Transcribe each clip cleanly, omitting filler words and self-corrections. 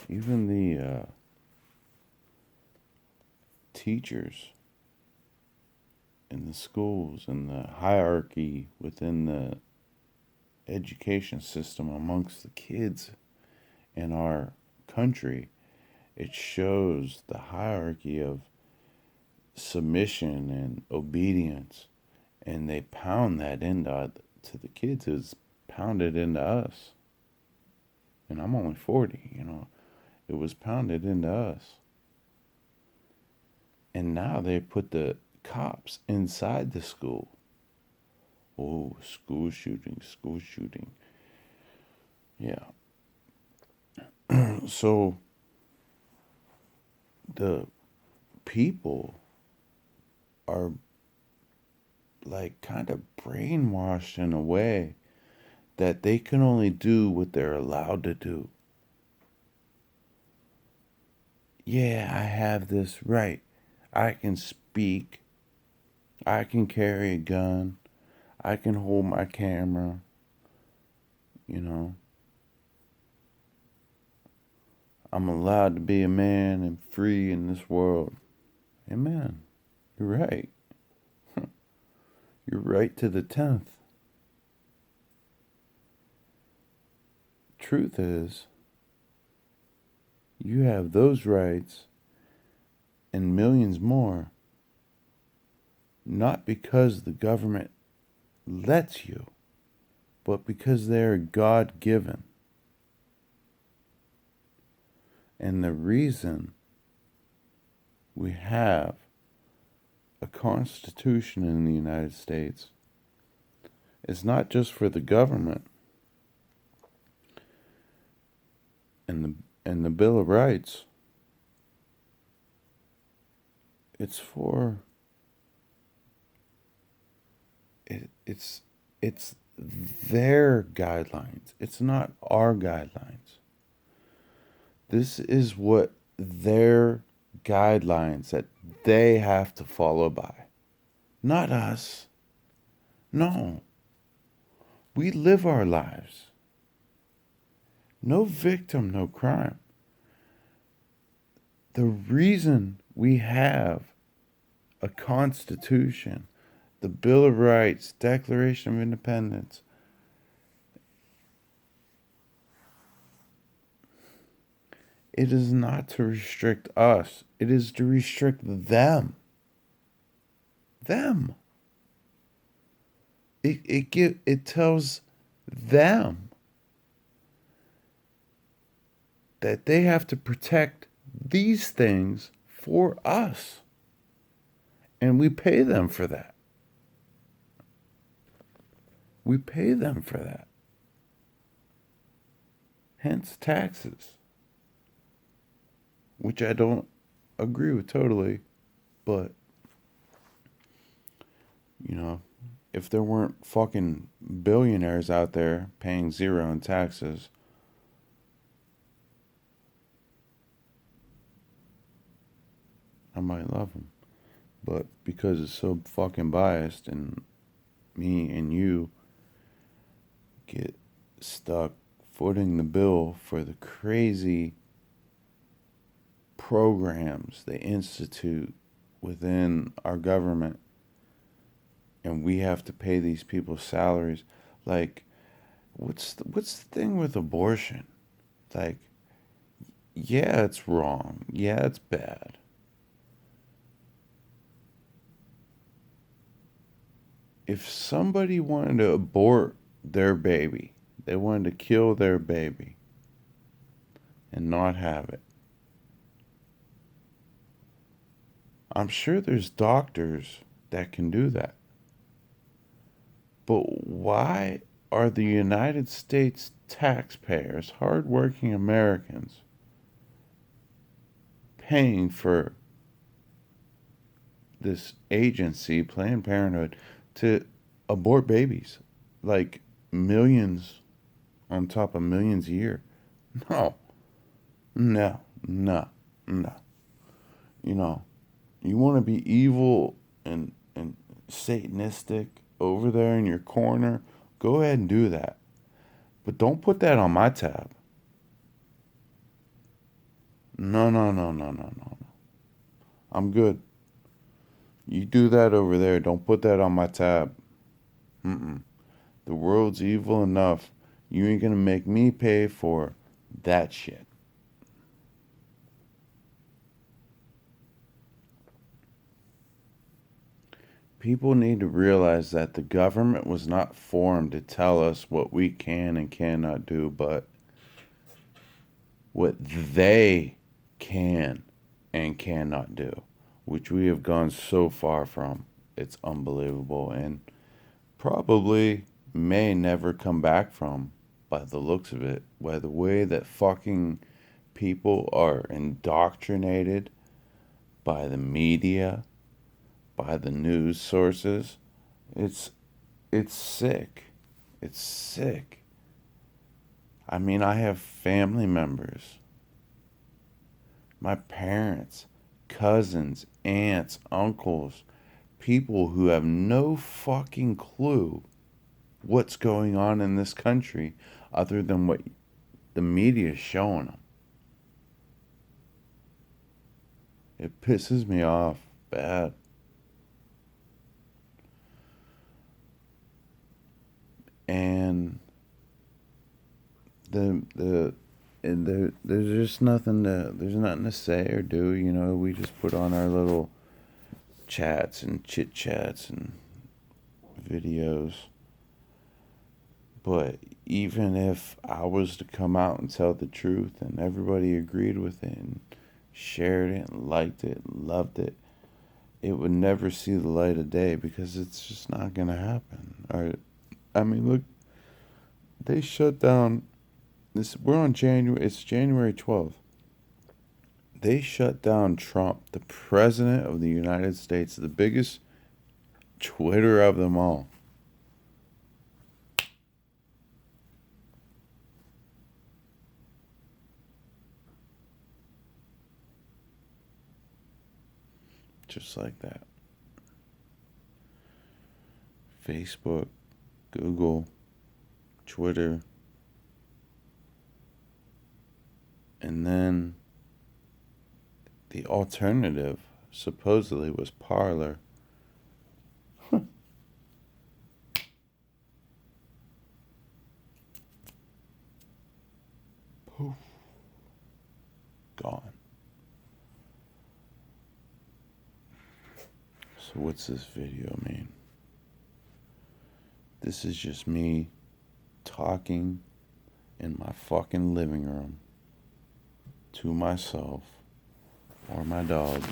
even the teachers in the schools and the hierarchy within the education system amongst the kids in our country, it shows the hierarchy of submission and obedience, and they pound that into to the kids. It's pounded into us, and I'm only 40. It was pounded into us, and now they put the cops inside the school. Oh, school shooting, school shooting. Yeah. So the people are like kind of brainwashed in a way that they can only do what they're allowed to do. Yeah, I have this right. I can speak. I can carry a gun. I can hold my camera. You know, I'm allowed to be a man and free in this world. Amen. You're right. You're right to the 10th. Truth is, you have those rights and millions more, not because the government lets you, but because they're God given. And the reason we have a constitution in the United States is not just for the government and the Bill of Rights. It's for it's their guidelines. It's not our guidelines. This is what their guidelines that they have to follow by. Not us. No. We live our lives. No victim, no crime. The reason we have a constitution, the Bill of Rights, Declaration of Independence, it is not to restrict us. It is to restrict them. Them. It tells them that they have to protect these things for us. And we pay them for that. We pay them for that. Hence taxes. Which I don't agree with totally, but if there weren't fucking billionaires out there paying zero in taxes, I might love them. But because it's so fucking biased and me and you get stuck footing the bill for the crazy programs they institute within our government, and we have to pay these people's salaries. Like, what's the thing with abortion? Like, yeah, it's wrong. Yeah, it's bad. If somebody wanted to abort their baby, they wanted to kill their baby and not have it, I'm sure there's doctors that can do that. But why are the United States taxpayers, hardworking Americans, paying for this agency, Planned Parenthood, to abort babies? Like millions on top of millions a year. No, no, no, no. You know, you want to be evil and satanistic over there in your corner, go ahead and do that. But don't put that on my tab. No, no, no, no, no, no. I'm good. You do that over there. Don't put that on my tab. Mm-mm. The world's evil enough. You ain't gonna make me pay for that shit. People need to realize that the government was not formed to tell us what we can and cannot do, but what they can and cannot do, which we have gone so far from. It's unbelievable and probably may never come back from by the looks of it, by the way that fucking people are indoctrinated by the media, by the news sources. It's it's sick. It's sick. I mean, I have family members, my parents, cousins, aunts, uncles, people who have no fucking clue what's going on in this country other than what the media is showing them. It pisses me off bad. And the and there's just there's nothing to say or do. We just put on our little chats and chit chats and videos. But even if I was to come out and tell the truth and everybody agreed with it and shared it and liked it and loved it, it would never see the light of day because it's just not gonna happen. Or, I mean, look, they shut down this. We're on January. It's January 12th. They shut down Trump, the president of the United States, the biggest Twitter of them all. Just like that. Facebook, Google, Twitter, and then the alternative supposedly was Parler. Poof. Gone. So what's this video mean? This is just me talking in my fucking living room to myself or my dog.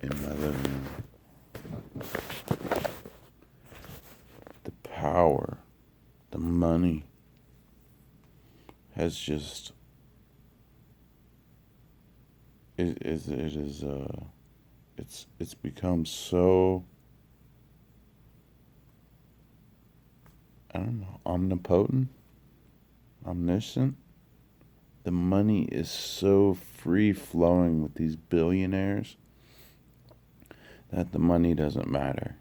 In my living room. The power, the money has just it's become so, I don't know, omnipotent, omniscient. The money is so free flowing with these billionaires that the money doesn't matter.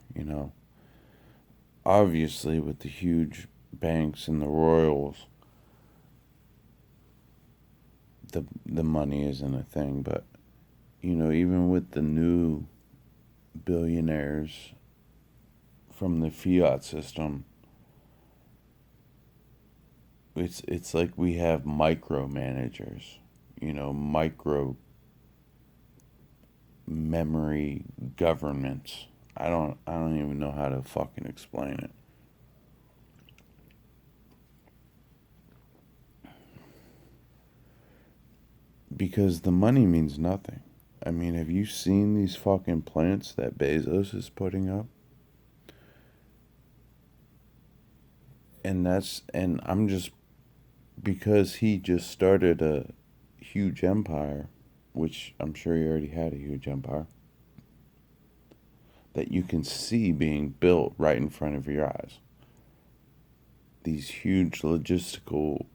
Obviously, with the huge banks and the royals, the money isn't a thing. But even with the new billionaires from the fiat system, it's like we have micromanagers, micro memory governments. I don't even know how to fucking explain it. Because the money means nothing. I mean, have you seen these fucking plants that Bezos is putting up? And I'm just, because he just started a huge empire, which I'm sure he already had a huge empire, that you can see being built right in front of your eyes. These huge logistical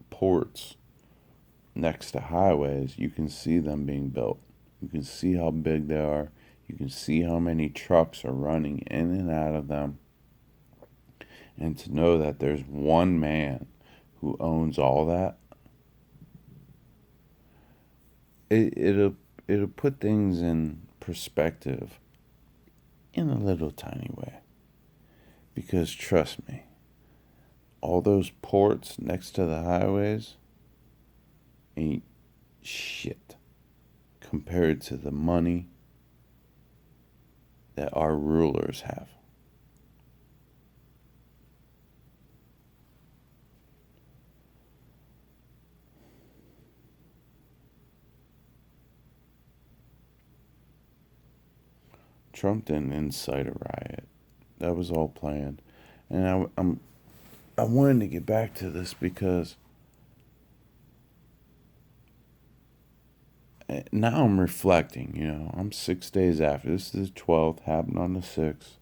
ports next to highways, you can see them being built. You can see how big they are. You can see how many trucks are running in and out of them. And to know that there's one man who owns all that, it'll put things in perspective in a little tiny way. Because trust me, all those ports next to the highways ain't shit compared to the money that our rulers have. Trump didn't incite a riot. That was all planned. And I wanted to get back to this because now I'm reflecting. I'm 6 days after. This is the 12th, happened on the 6th.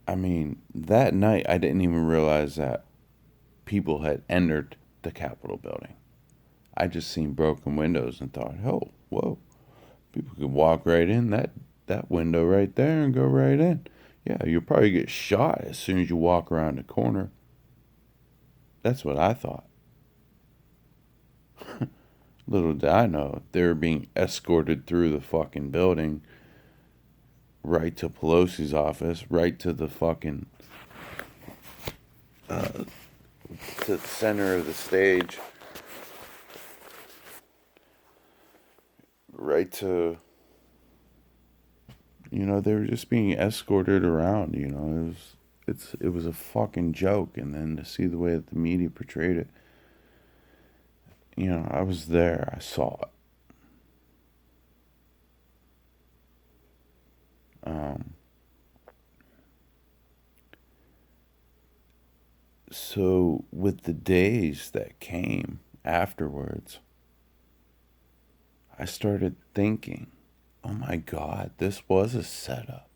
I mean, that night I didn't even realize that people had entered the Capitol building. I just seen broken windows and thought, oh, whoa, people could walk right in that window right there and go right in. Yeah, you'll probably get shot as soon as you walk around the corner. That's what I thought. Little did I know they were being escorted through the fucking building, right to Pelosi's office, right to the fucking to the center of the stage, right to, they were just being escorted around. It was a fucking joke. And then to see the way that the media portrayed it, I was there, I saw it. So with the days that came afterwards, I started thinking, oh my God, this was a setup.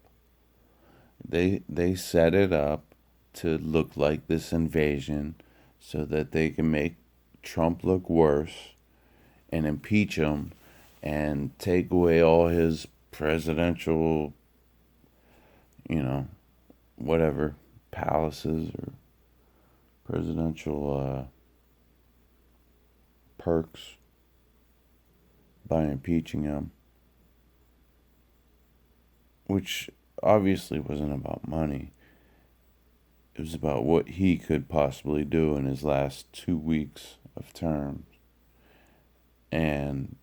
They set it up to look like this invasion so that they can make Trump look worse and impeach him and take away all his presidential, whatever, palaces or presidential perks by impeaching him, which obviously wasn't about money. It was about what he could possibly do in his last 2 weeks of term. And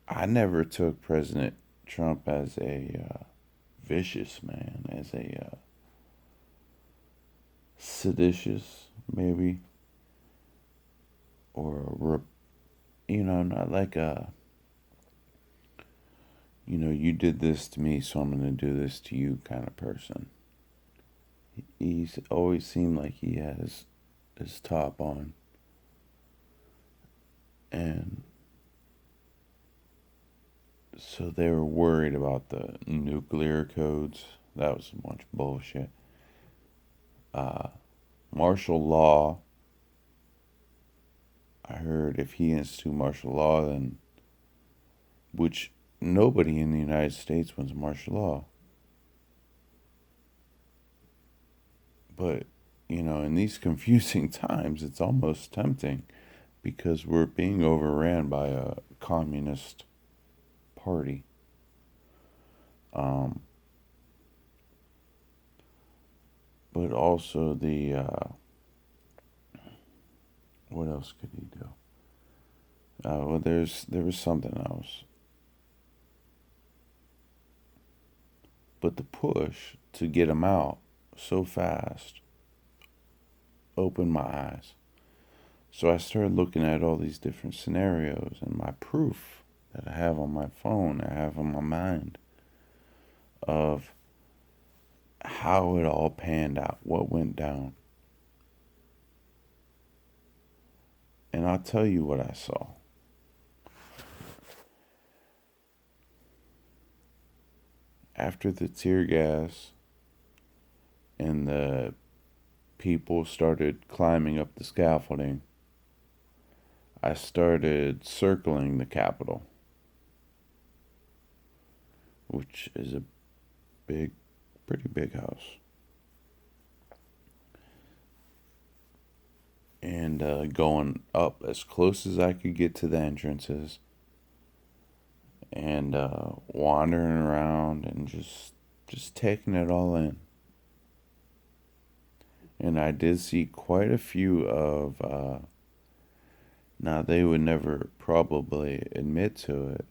I never took President Trump as a vicious man, as a seditious, maybe, or not like a, you did this to me, so I'm going to do this to you kind of person. He's always seemed like he had his top on. And so they were worried about the nuclear codes. That was a bunch of bullshit. Martial law. I heard if he instituted martial law, then, which nobody in the United States wants martial law. But, in these confusing times, it's almost tempting because we're being overran by a communist party. But also what else could he do? Well, there was something else. But the push to get him out so fast opened my eyes. So I started looking at all these different scenarios and my proof that I have on my phone, I have on my mind of how it all panned out, what went down. And I'll tell you what I saw. After the tear gas and the people started climbing up the scaffolding, I started circling the Capitol, which is a big, pretty big house. And going up as close as I could get to the entrances, and wandering around and just taking it all in. And I did see quite a few of. Now they would never probably admit to it,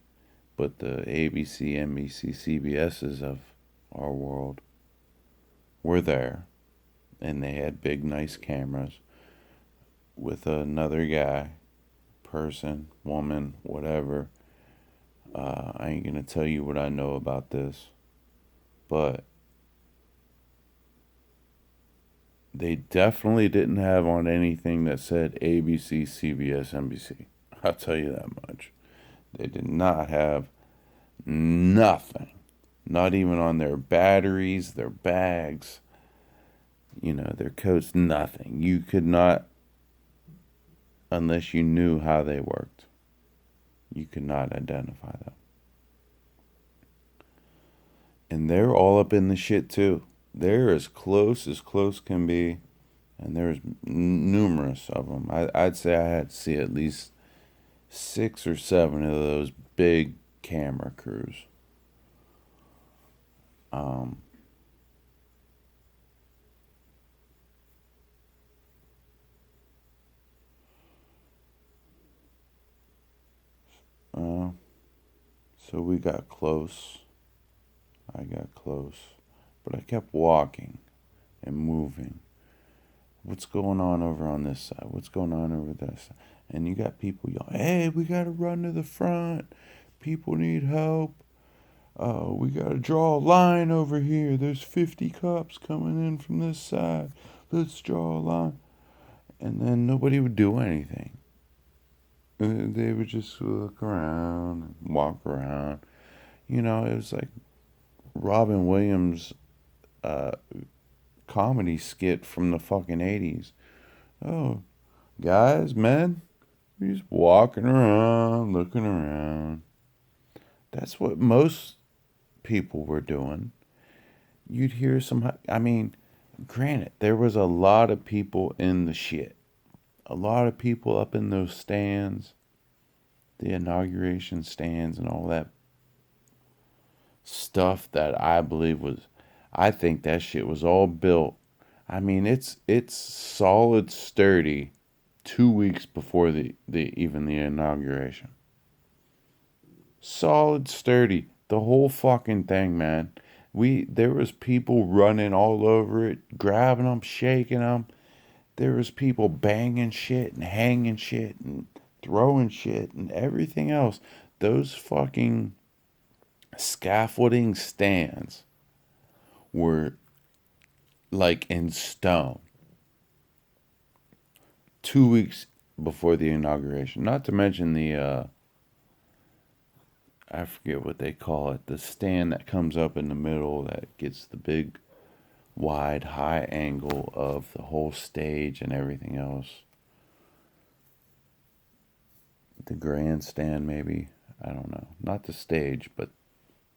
but the ABC, NBC, CBSs of our world were there, and they had big, nice cameras with another guy, person, woman, whatever. I ain't gonna tell you what I know about this, but they definitely didn't have on anything that said ABC, CBS, NBC. I'll tell you that much. They did not have nothing. Not even on their batteries, their bags, their coats, nothing. You could not, unless you knew how they worked, you could not identify them. And they're all up in the shit too. They're as close can be, and there's numerous of them. I'd say I had to see at least 6 or 7 of those big camera crews. Um, uh, so we got close. I got close, but I kept walking and moving. What's going on over on this side? What's going on over this side? And you got people yelling, "Hey, we got to run to the front. People need help. We got to draw a line over here. There's 50 cops coming in from this side. Let's draw a line." And then nobody would do anything. They would just look around and walk around. It was like Robin Williams' uh, comedy skit from the fucking 80s. Oh, guys, men, we're just walking around, looking around. That's what most people were doing. You'd hear some, I mean, granted, there was a lot of people in the shit. A lot of people up in those stands, the inauguration stands and all that stuff that I think that shit was all built. I mean, it's solid sturdy 2 weeks before the inauguration. Solid sturdy. The whole fucking thing, man. There was people running all over it, grabbing them, shaking them. There was people banging shit and hanging shit and throwing shit and everything else. Those fucking scaffolding stands were like in stone. 2 weeks before the inauguration. Not to mention I forget what they call it, the stand that comes up in the middle that gets the big, wide, high angle of the whole stage and everything else. The grandstand, maybe. I don't know. Not the stage, but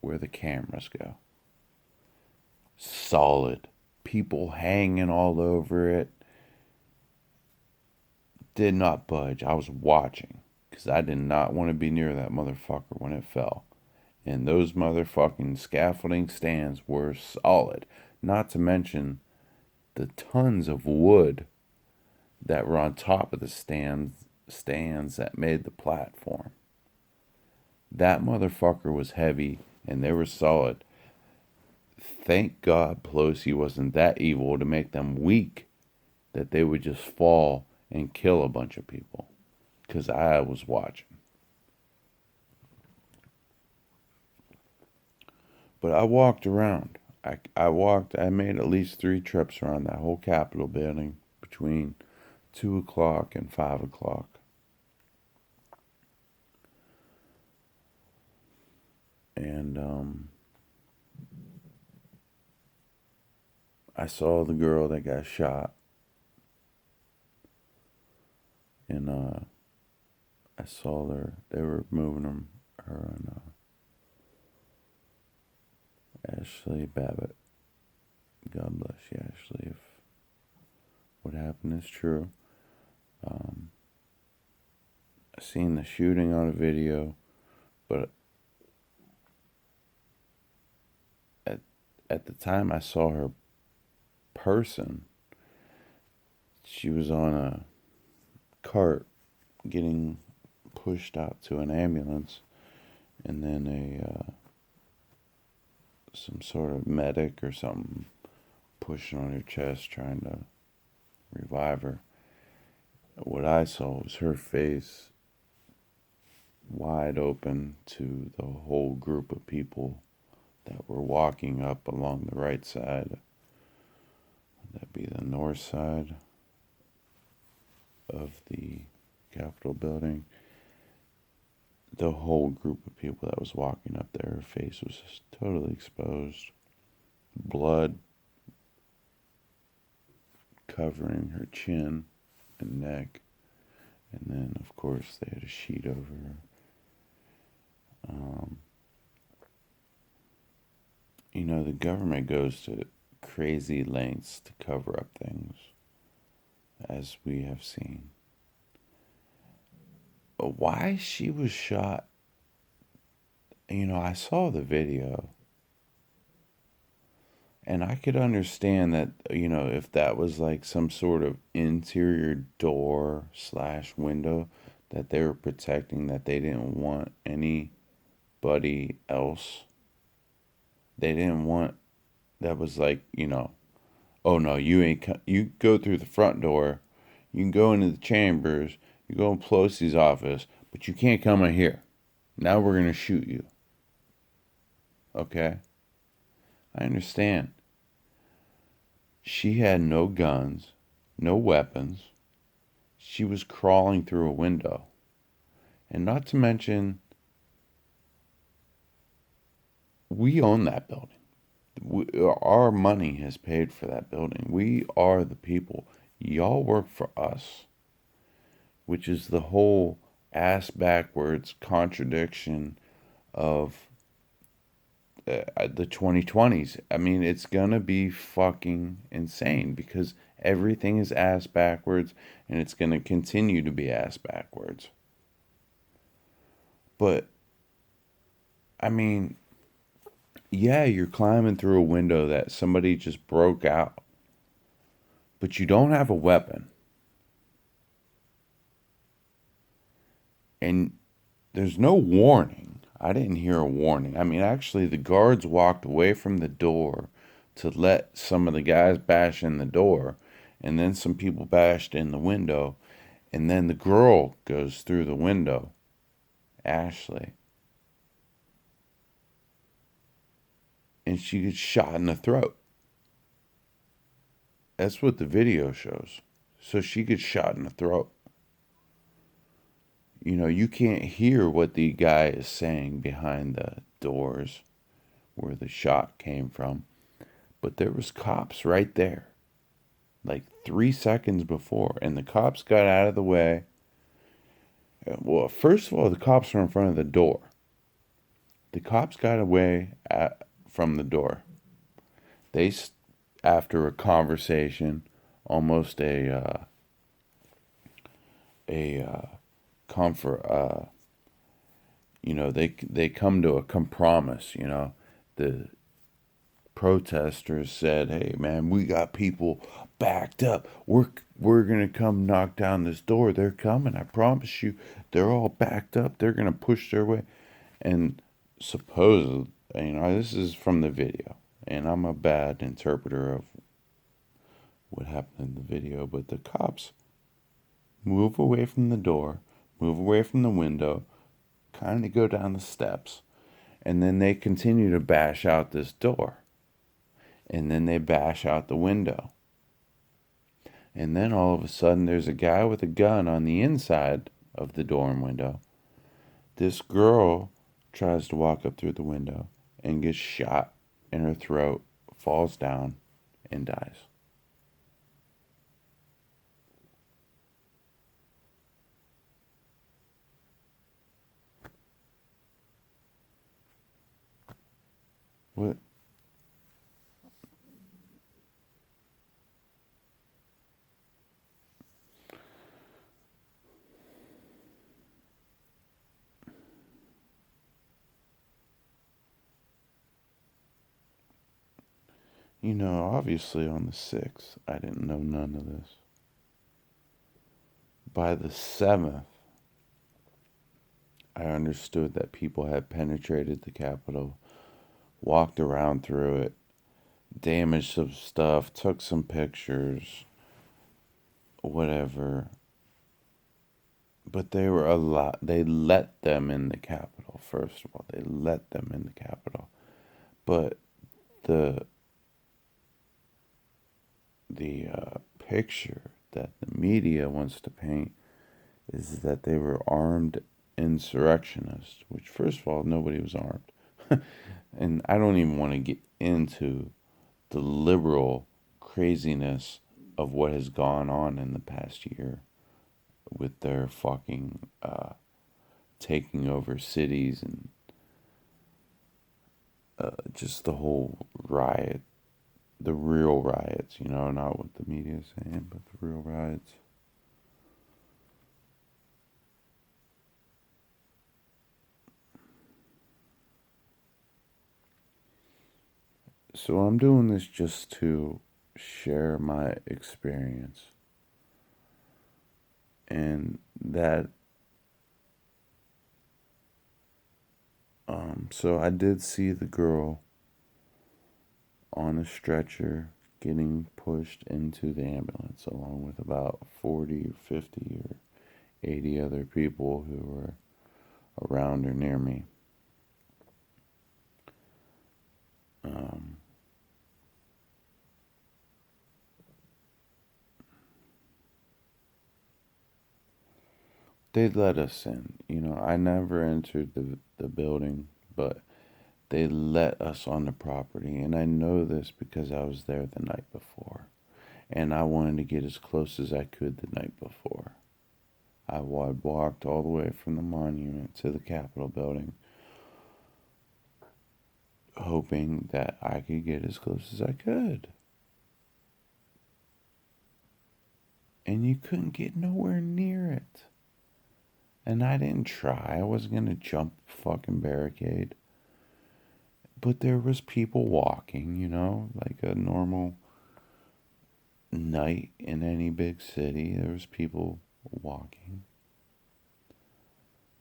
where the cameras go. Solid. People hanging all over it. Did not budge. I was watching because I did not want to be near that motherfucker when it fell. And those motherfucking scaffolding stands were solid. Not to mention the tons of wood that were on top of the stands that made the platform. That motherfucker was heavy and they were solid. Thank God Pelosi wasn't that evil to make them weak that they would just fall and kill a bunch of people. Because I was watching. But I walked around. I made at least 3 trips around that whole Capitol building between 2 o'clock and 5 o'clock. And I saw the girl that got shot in I saw they were moving her and Ashley Babbitt. God bless you, Ashley, if what happened is true. I seen the shooting on a video, but at at the time I saw her person, she was on a cart getting pushed out to an ambulance, and then some sort of medic or something pushing on her chest trying to revive her. What I saw was her face wide open to the whole group of people that were walking up along the right side. That'd be the north side of the Capitol building. The whole group of people that was walking up there, her face was just totally exposed. Blood covering her chin and neck. And then, of course, they had a sheet over her. The government goes to crazy lengths to cover up things, as we have seen. But why she was shot, I saw the video, and I could understand that, if that was like some sort of interior door / window that they were protecting, that they didn't want anybody else. They didn't want, that was like, oh no, you go through the front door, you can go into the chambers, you go in Pelosi's office, but you can't come in here. Now we're going to shoot you. Okay? I understand. She had no guns, no weapons. She was crawling through a window. And not to mention, we own that building. Our money has paid for that building. We are the people. Y'all work for us, which is the whole ass backwards contradiction of the 2020s. I mean, it's gonna be fucking insane because everything is ass backwards, and it's gonna continue to be ass backwards. But I mean, yeah, you're climbing through a window that somebody just broke out, but you don't have a weapon. And there's no warning. I didn't hear a warning. I mean, actually, the guards walked away from the door to let some of the guys bash in the door, and then some people bashed in the window, and then the girl goes through the window, Ashley, and she gets shot in the throat. That's what the video shows. So she gets shot in the throat. You can't hear what the guy is saying behind the doors where the shot came from, but there was cops right there, like 3 seconds before, and the cops got out of the way. Well, first of all, the cops were in front of the door. The cops got away from the door. They, after a conversation, almost a comfort. They come to a compromise. The protesters said, "Hey, man, we got people backed up. We're gonna come knock down this door. They're coming. I promise you. They're all backed up. They're gonna push their way." And supposedly, this is from the video, and I'm a bad interpreter of what happened in the video, but the cops move away from the door, move away from the window, kind of go down the steps, and then they continue to bash out this door. And then they bash out the window. And then all of a sudden there's a guy with a gun on the inside of the dorm window. This girl tries to walk up through the window and gets shot in her throat, falls down, and dies. What obviously on the 6th, I didn't know none of this. By the 7th, I understood that people had penetrated the Capitol, walked around through it, damaged some stuff, took some pictures, whatever. But they were a lot. They let them in the Capitol, first of all. They let them in the Capitol. But the picture that the media wants to paint is that they were armed insurrectionists, which, first of all, nobody was armed. And I don't even want to get into the liberal craziness of what has gone on in the past year with their fucking taking over cities and just the whole riot, the real riots, not what the media is saying, but the real riots. So I'm doing this just to share my experience. And that, so I did see the girl on a stretcher getting pushed into the ambulance along with about 40 or 50 or 80 other people who were around or near me. Um, they let us in. I never entered the building, but they let us on the property. And I know this because I was there the night before. And I wanted to get as close as I could the night before. I walked all the way from the monument to the Capitol building, hoping that I could get as close as I could. And you couldn't get nowhere near it. And I didn't try. I wasn't going to jump fucking barricade. But there was people walking, like a normal night in any big city. There was people walking.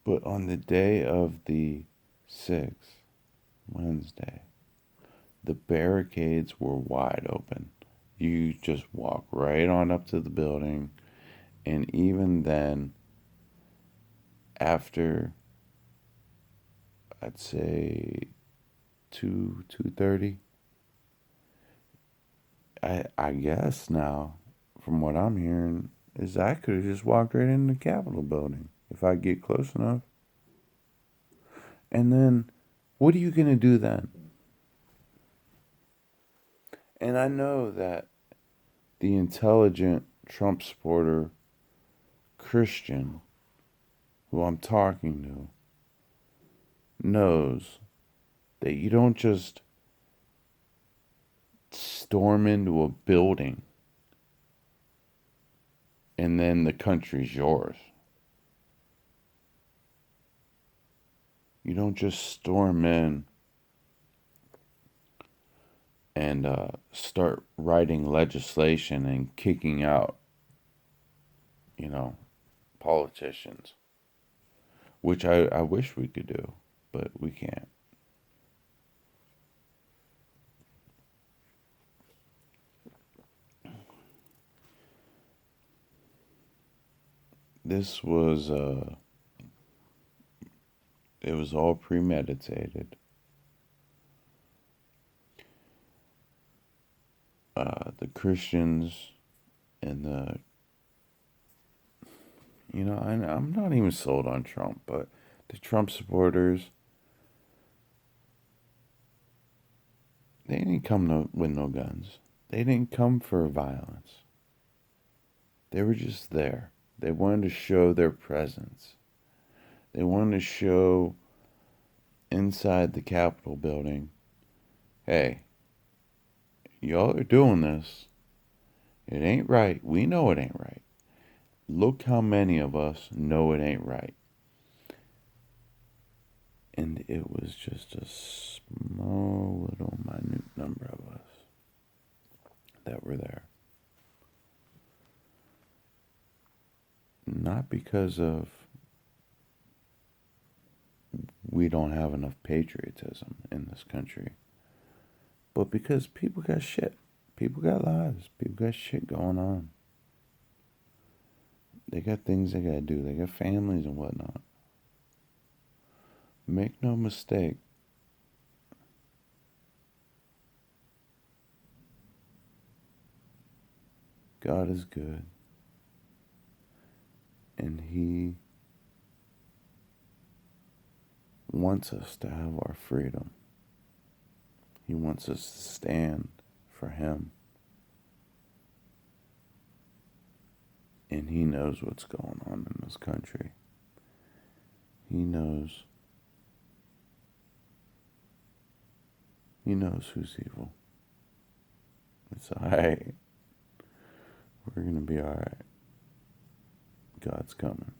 But on the day of the 6th, Wednesday, the barricades were wide open. You just walk right on up to the building. And even then, after, I'd say 2:30, I guess now, from what I'm hearing, is I could have just walked right in the Capitol building if I get close enough. And then, what are you going to do then? And I know that the intelligent Trump supporter Christian who I'm talking to knows that you don't just storm into a building and then the country's yours. You don't just storm in and start writing legislation and kicking out, you know, politicians, which I wish we could do, but we can't. This was, it was all premeditated. The Christians and I'm not even sold on Trump, but the Trump supporters, they didn't come with no guns. They didn't come for violence. They were just there. They wanted to show their presence. They wanted to show inside the Capitol building hey, y'all are doing this. It ain't right. We know it ain't right. Look how many of us know it ain't right. And it was just a small little minute number of us that were there. Not because of we don't have enough patriotism in this country, but because people got shit. People got lives. People got shit going on. They got things they gotta do. They got families and whatnot. Make no mistake. God is good. And He wants us to have our freedom. He wants us to stand for Him. And He knows what's going on in this country. He knows. He knows who's evil. It's alright. We're going to be alright. God's coming.